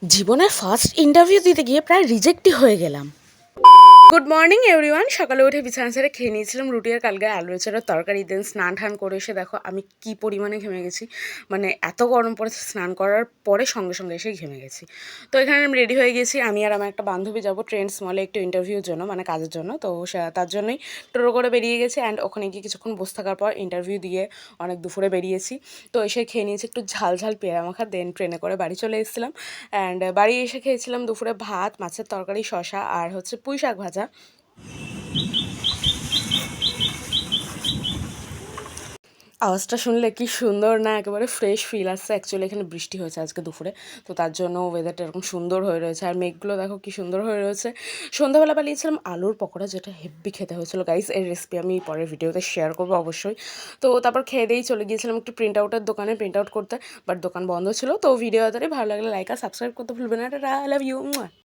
জীবনের first interview দিতে গিয়ে প্রায় রিজেক্টই হয়ে গেলাম। Good morning everyone. সকালে উঠে বিছানা ছেড়ে খেয়ে নিয়েছিলাম রুটি আর কালকে আলু এছাড়া তরকারি। দেন স্নান টান করে এসে দেখো আমি কি পরিমাণে ঘেমে গেছি। মানে এত গরম পড়েছে, স্নান করার পরে সঙ্গে সঙ্গে এসে ঘেমে গেছি। তো এখানে আমি রেডি হয়ে গেছি। আমি আর আমার একটা বান্ধবী যাবো ট্রেন্ডস মলে একটু ইন্টারভিউর জন্য, মানে কাজের জন্য। তো তার জন্যই টোটো করে বেরিয়ে গেছি। অ্যান্ড ওখানে গিয়ে কিছুক্ষণ বসে থাকার পর ইন্টারভিউ দিয়ে অনেক দুপুরে বেরিয়েছি। তো এসে খেয়ে নিয়েছি একটু ঝাল ঝাল পেয়ারা মাখা। দেন ট্রেনে করে বাড়ি চলে এসেছিলাম। অ্যান্ড বাড়ি এসে খেয়েছিলাম দুপুরে ভাত, মাছের তরকারি, শসা আর হচ্ছে পুঁই শাক ভাজা। আওয়াজটা শুনলে কি সুন্দর না, একেবারে ফ্রেশ ফিল আসছে। অ্যাকচুয়ালি এখানে বৃষ্টি হয়েছে আজকে দুপুরে, তো তার জন্য ওয়েদারটা এরকম সুন্দর হয়ে রয়েছে। আর মেঘগুলো দেখো কি সুন্দর হয়ে রয়েছে। সন্ধ্যাবেলা বানিয়েছিলাম আলুর পকোড়া, যেটা হেভি খেতে হয়েছিল গাইস। এর রেসিপি আমি পরের ভিডিওতে শেয়ার করবো অবশ্যই। তো তারপর খেয়ে দিয়েই চলে গিয়েছিলাম একটু প্রিন্ট আউটের দোকানে প্রিন্ট আউট করতে, বাট দোকান বন্ধ ছিল। তো ভিডিও তাড়াতাড়ি ভালো লাগলে লাইক আর সাবস্ক্রাইব করতে ভুলবেন না। Tata, I love you.